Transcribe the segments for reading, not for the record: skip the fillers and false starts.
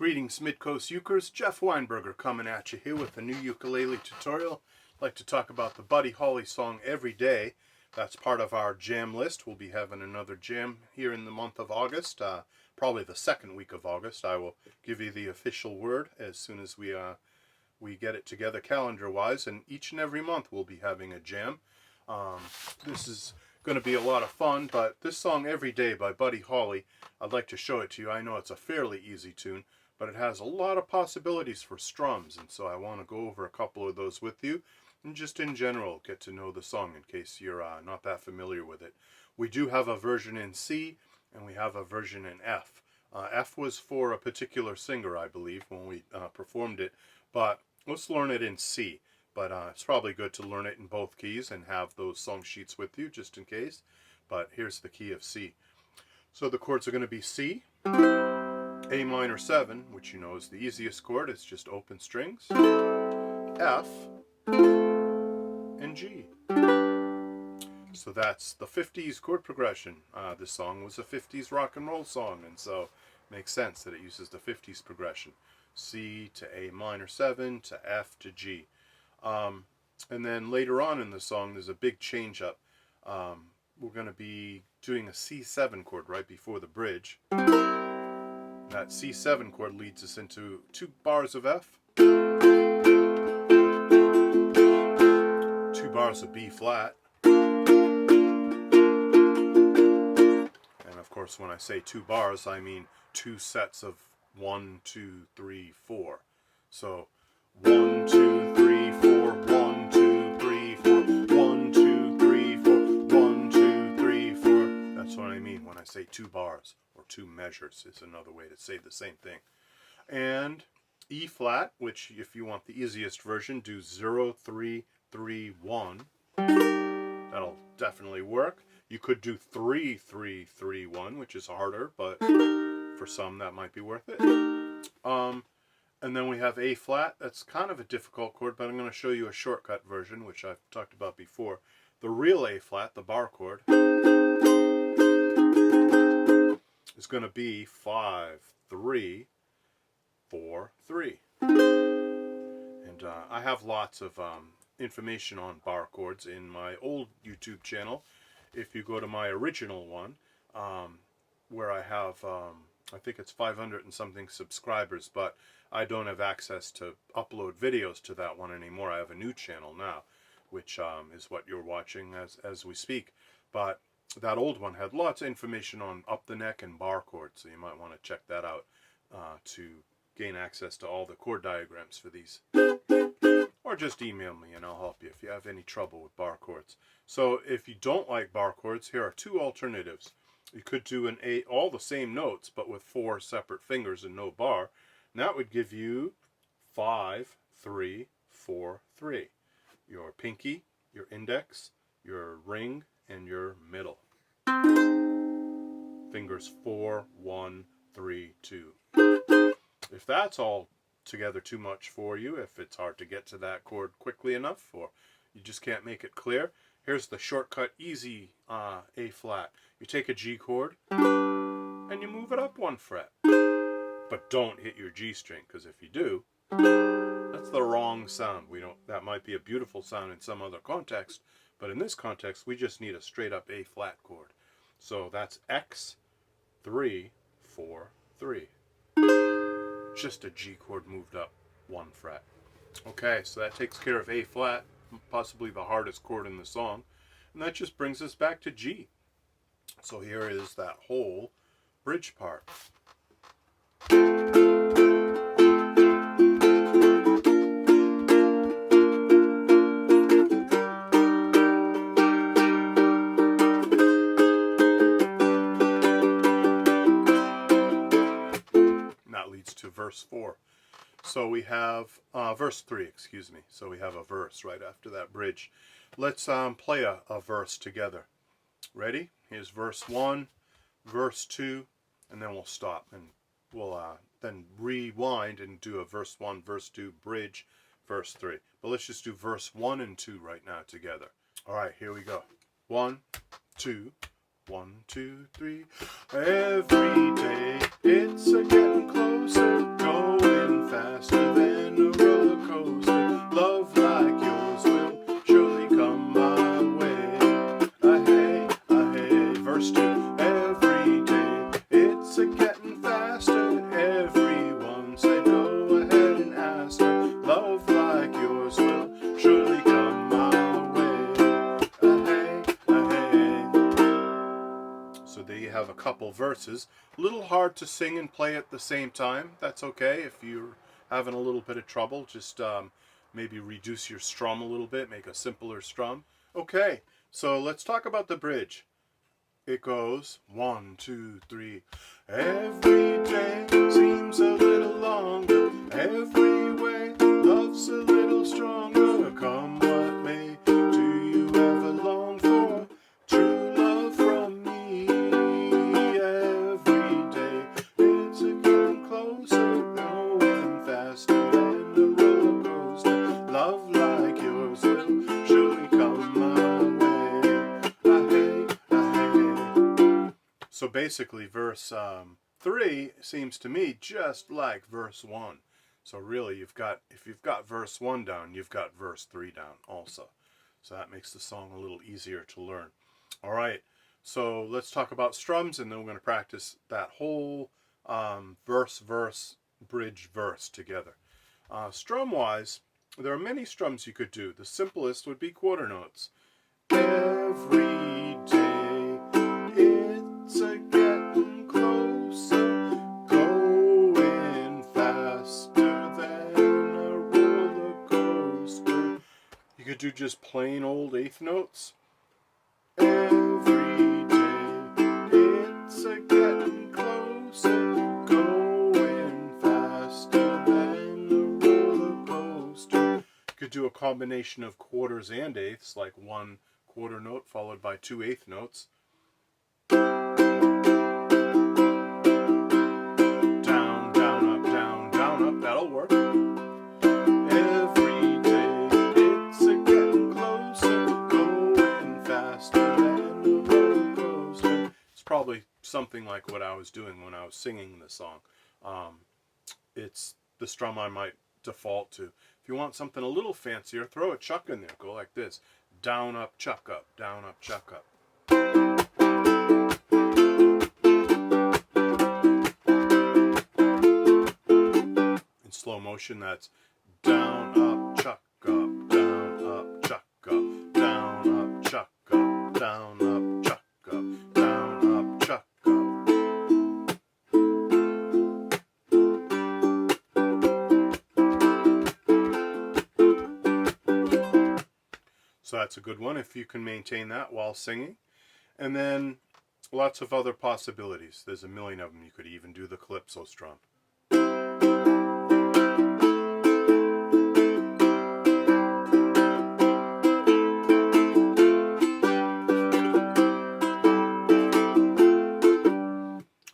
Greetings Midcoast Ukers, Jeff Weinberger coming at you here with a new ukulele tutorial. I'd like to talk about the Buddy Holly song Every Day. That's part of our jam list. We'll be having another jam here in the month of August, probably the second week of August. I will give you the official word as soon as we get it together calendar-wise, and each and every month we'll be having a jam. This is going to be a lot of fun, but this song Every Day by Buddy Holly, I'd like to show it to you. I know it's a fairly easy tune, but it has a lot of possibilities for strums, and so I want to go over a couple of those with you, and just in general get to know the song in case you're not that familiar with it. We do have a version in C, and we have a version in F. F was for a particular singer, I believe, when we performed it, but let's learn it in C. But it's probably good to learn it in both keys and have those song sheets with you just in case. But here's the key of C. So the chords are going to be C, A minor 7, which you know is the easiest chord. It's just open strings, F, and G. So that's the 50s chord progression. This song was a 50s rock and roll song, and so it makes sense that it uses the 50s progression. C to A minor 7 to F to G. And then later on in the song there's a big change up. We're going to be doing a C7 chord right before the bridge. That C7 chord leads us into 2 bars of F, 2 bars of B flat, and of course when I say 2 bars I mean 2 sets of 1, 2, 3, 4. So 1, 2, 3, 4, 1, 2, 3, 4, 1, 2, 3, 4, 1, 2, 3, 4. That's what I mean when I say 2 bars, or 2 measures is another way to say the same thing. And E flat, which if you want the easiest version, do 0, 3, 3, 1. That'll definitely work. You could do 3, 3, 3, 1, which is harder, but for some that might be worth it. And then we have A flat. That's kind of a difficult chord, but I'm going to show you a shortcut version, which I've talked about before. The real A flat, the bar chord, is going to be 5, 3, 4, 3. And I have lots of information on bar chords in my old YouTube channel. If you go to my original one, where I have, I think it's 500 and something subscribers, but I don't have access to upload videos to that one anymore. I have a new channel now, which is what you're watching as we speak. But that old one had lots of information on up the neck and bar chords, so you might want to check that out to gain access to all the chord diagrams for these. Or just email me and I'll help you if you have any trouble with bar chords. So if you don't like bar chords, here are 2 alternatives. You could do an A, all the same notes, but with 4 separate fingers and no bar. And that would give you 5, 3, 4, 3. Your pinky, your index, your ring, and your middle. Fingers 4, 1, 3, 2. If that's all together too much for you, if it's hard to get to that chord quickly enough, or you just can't make it clear, here's the shortcut easy A flat. You take a G chord and you move it up 1 fret. But don't hit your G string, because if you do, that's the wrong sound. That might be a beautiful sound in some other context, but in this context we just need a straight up A flat chord. So that's X, 3, 4, 3. Just a G chord moved up 1 fret. Okay, so that takes care of A flat, possibly the hardest chord in the song. And that just brings us back to G. So here is that whole bridge part. And that leads to verse 4. So we have verse 3, excuse me. So we have a verse right after that bridge. Let's play a verse together. Ready? Here's verse 1, verse 2, and then we'll stop. And we'll then rewind and do a verse 1, verse 2, bridge, verse 3. But let's just do verse 1 and 2 right now together. All right, here we go. 1, 2, 1, 2, 3. Every day it's a getting closer, going verses. A little hard to sing and play at the same time. That's okay. If you're having a little bit of trouble, just maybe reduce your strum a little bit, make a simpler strum. Okay, so let's talk about the bridge. It goes 1, 2, 3. Every day seems a little longer. Every way love's a little stronger. Come what may, do you ever long for true love from me? Every day it's a getting closer, going faster than a roller coaster. Love like yours will surely come my way. So basically verse 3 seems to me just like verse 1. So really if you've got verse 1 down, you've got verse 3 down also. So that makes the song a little easier to learn. All right, so let's talk about strums, and then we're going to practice that whole verse, bridge, verse together. Strum-wise, there are many strums you could do. The simplest would be quarter notes. Every day it's a getting closer, going faster than a roller coaster. You could do just plain old eighth notes. Every day it's a getting closer, going faster than a roller coaster. You could do a combination of quarters and eighths, like one quarter note followed by two eighth notes. Down, down, up, that'll work. Every day it's a getting closer, going faster than a roller coaster. It's probably something like what I was doing when I was singing the song. It's the strum I might default to. If you want something a little fancier, throw a chuck in there. Go like this. Down, up, chuck up. Down, up, chuck up. In slow motion, that's down, up, chuck up. Down, up, chuck up. Down, up, chuck up. Down, up, chuck up. Down, up, chuck up. So that's a good one if you can maintain that while singing. And then lots of other possibilities. There's a million of them. You could even do the calypso strum.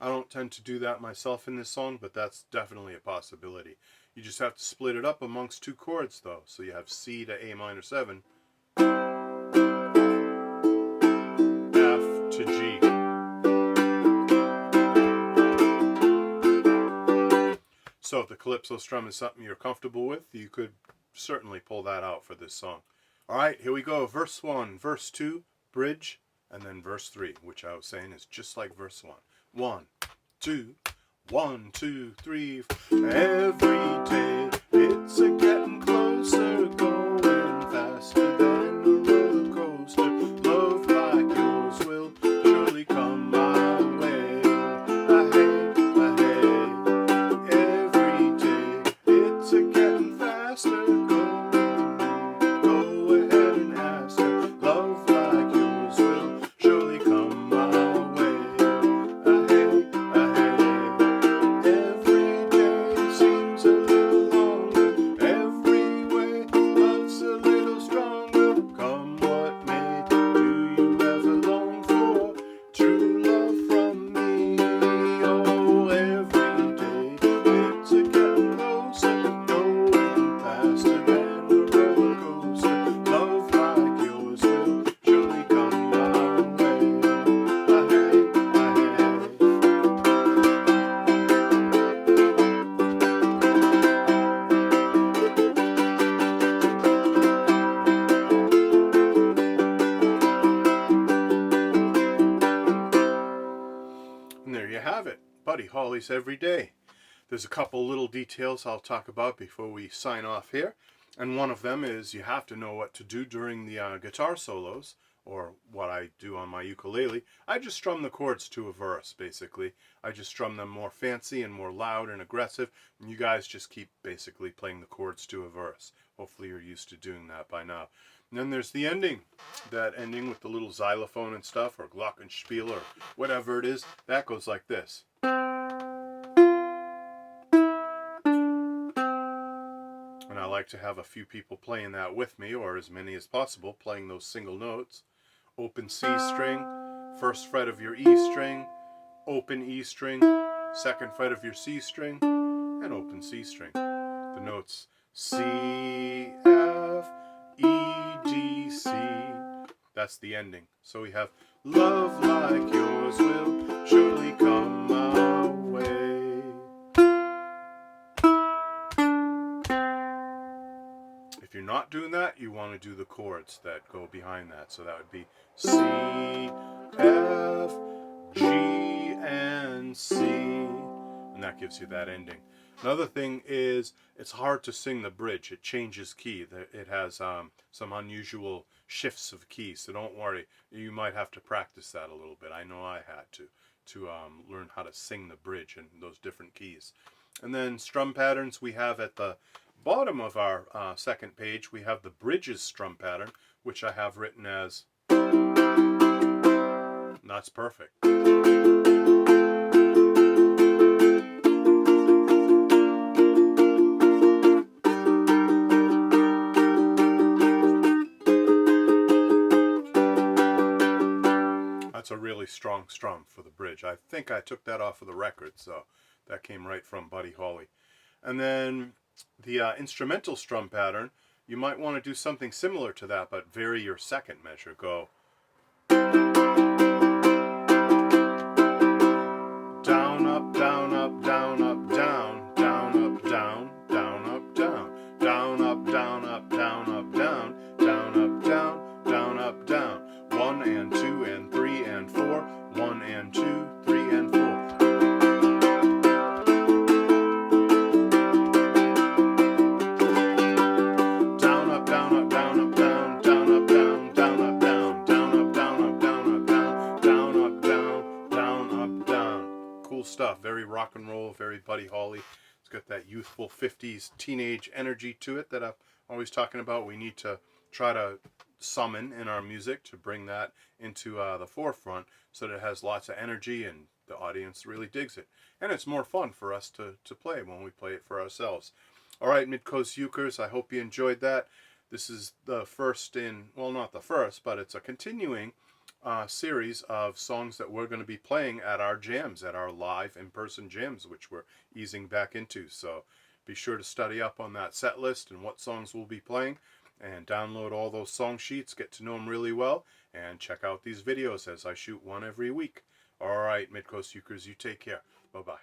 I don't tend to do that myself in this song, but that's definitely a possibility. You just have to split it up amongst two chords though. So you have C to A minor 7. To G. So if the calypso strum is something you're comfortable with, you could certainly pull that out for this song. Alright, here we go. Verse 1, verse 2, bridge, and then verse 3, which I was saying is just like verse 1. 1, 2, 1, 2, 3. Every day it's a getting closer, going faster than a roller coaster. Love like yours will surely come my way. Every day it's a getting faster. Go ahead and ask her. Love like yours will surely come my way. Every day seems a little longer. Every way love's a little stronger. Come what may, do you ever long for true love from me? Oh, every day it's a getting closer, going faster than a roller coaster. Love like yours will surely come my way. And there you have it, Buddy Holly's Every Day. There's a couple little details I'll talk about before we sign off here. And one of them is you have to know what to do during the guitar solos, or what I do on my ukulele, I just strum the chords to a verse, basically. I just strum them more fancy and more loud and aggressive, and you guys just keep basically playing the chords to a verse. Hopefully you're used to doing that by now. And then there's the ending. That ending with the little xylophone and stuff, or glockenspiel, or whatever it is, that goes like this. And I like to have a few people playing that with me, or as many as possible, playing those single notes. Open C string, first fret of your E string, open E string, second fret of your C string, and open C string. The notes C, F, E, D, C. That's the ending. So we have love like yours will surely come my way. If you're not doing that, you want to do the chords that go behind that. So that would be C, F, G, and C. And that gives you that ending. Another thing is, it's hard to sing the bridge. It changes key. It has some unusual shifts of key. So don't worry. You might have to practice that a little bit. I know I had to learn how to sing the bridge in those different keys. And then strum patterns we have at the bottom of our second page. We have the bridges strum pattern, which I have written as, and that's perfect. That's a really strong strum for the bridge. I think I took that off of the record, so that came right from Buddy Holly. And then the instrumental strum pattern, you might want to do something similar to that, but vary your second measure. Go down, up, down, up, down, up, down, down, up, down, down, up, down, down, up, down, up, down, up, down, down, up, down, down, up, down. 1 and 2 and 3 and 4. 1 and 2, 3 and 4. Down, up, down, up, down, up, down, down, up, down, down, up, down, down, up, down, up, down, up, down, down, up, down, down, up, down. Cool stuff. Very rock and roll, very Buddy Holly. It's got that youthful 50s teenage energy to it that I'm always talking about. We need to try to summon in our music to bring that into the forefront so that it has lots of energy and the audience really digs it. And it's more fun for us to play when we play it for ourselves. All right, Midcoast Ukers, I hope you enjoyed that. This is the first in, well, not the first, but it's a continuing series of songs that we're going to be playing at our jams, at our live in-person jams, which we're easing back into. So be sure to study up on that set list and what songs we'll be playing, and download all those song sheets, get to know them really well, and check out these videos as I shoot one every week. All right, Midcoast Ukers, you take care. Bye-bye.